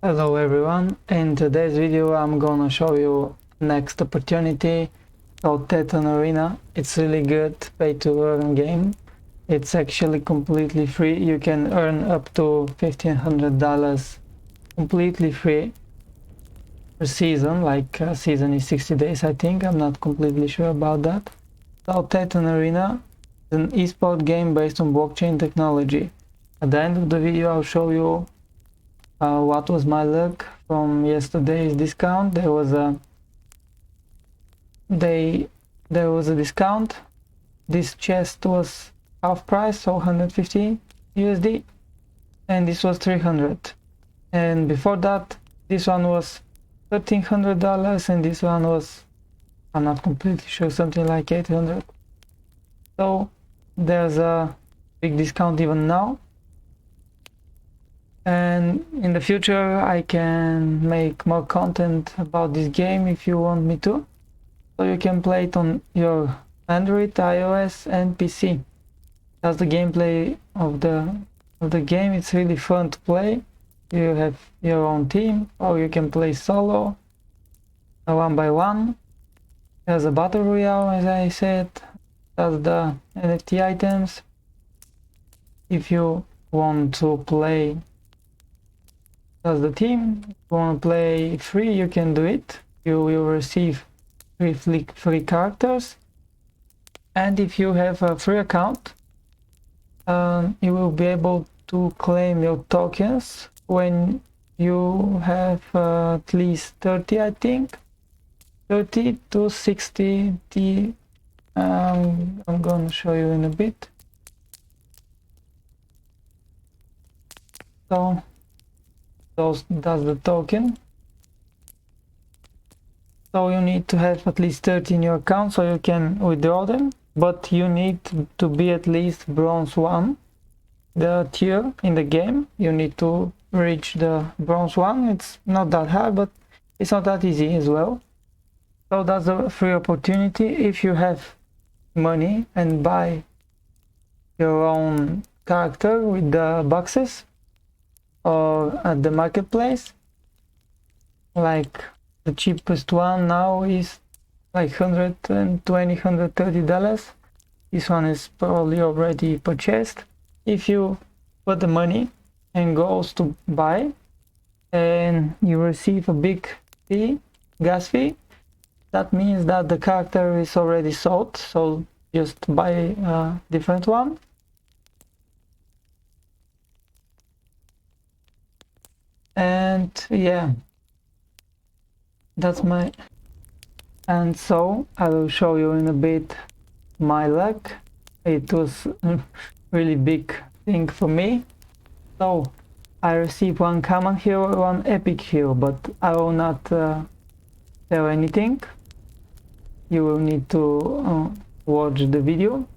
Hello everyone, in today's video I'm gonna show you next opportunity called THETAN Arena. It's really good pay to earn game. It's actually completely free. You can earn up to $1,500 completely free per season. Like season is 60 days I think. I'm not completely sure about that. So THETAN Arena is an esport game based on blockchain technology. At the end of the video I'll show you what was my luck from yesterday's discount. There was a discount. This chest was half price, so 150 USD, and this was 300. And before that, this one was $1,300, and this one was, I'm not completely sure, something like 800. So there's a big discount even now. And in the future I can make more content about this game if you want me to, so you can play it on your Android, iOS and PC. That's the gameplay of the game. It's really fun to play. You have your own team, or you can play solo, one by one. There's a battle royale, as I said. That's the NFT items. If you want to play as the team, if you want to play free, you can do it. You will receive free characters, and if you have a free account, you will be able to claim your tokens when you have at least 30, I think 30 to 60 T. I'm gonna show you in a bit. So that's the token. So you need to have at least 30 in your account so you can withdraw them, but you need to be at least bronze 1, the tier in the game. You need to reach the bronze 1. It's not that hard, but it's not that easy as well. So that's a free opportunity. If you have money and buy your own character with the boxes or at the marketplace, like the cheapest one now is like $120, $130. This one is probably already purchased. If you put the money and goes to buy and you receive a big fee, gas fee, that means that the character is already sold, so just buy a different one. And yeah, that's my, and so I will show you in a bit my luck. It was a really big thing for me. So I received one common hero, one epic hero, but I will not tell anything. You will need to watch the video.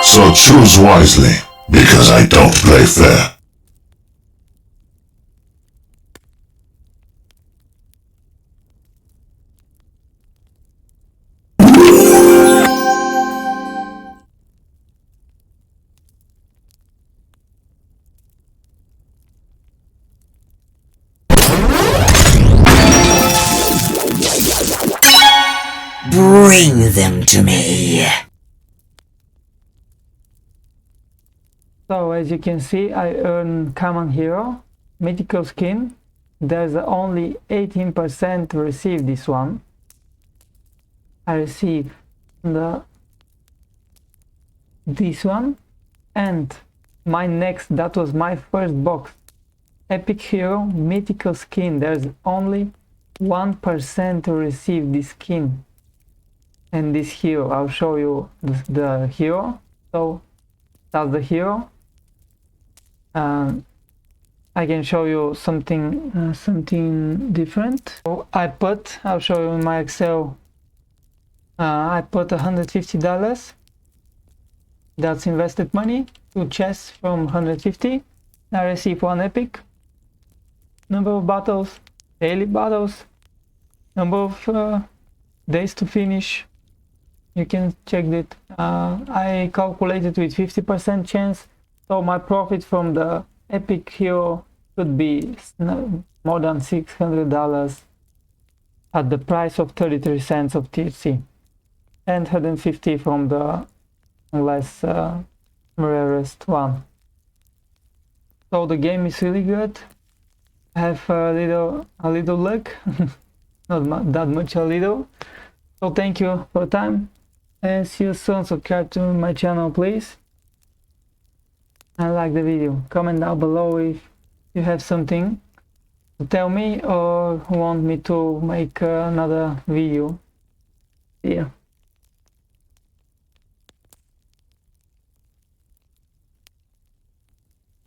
So choose wisely, because I don't play fair. Bring them to me. So as you can see, I earn common hero, mythical skin. There's only 18% receive this one. I receive this one, and my next, that was my first box, epic hero, mythical skin. There's only 1% to receive this skin and this hero. I'll show you the hero. So that's the hero. I can show you something different. So I'll show you in my Excel. I put $150. That's invested money. 2 chests from 150. I receive 1 epic. Number of battles, daily battles, number of days to finish. You can check it. I calculated with 50% chance, so my profit from the epic hero could be more than $600 at the price of 33 cents of THC, and 150 from the less rarest one. So the game is really good. I have a little luck, not that much, a little. So thank you for your time, and see you soon. Subscribe to my channel, please, and like the video. Comment down below if you have something to tell me or want me to make another video. See ya.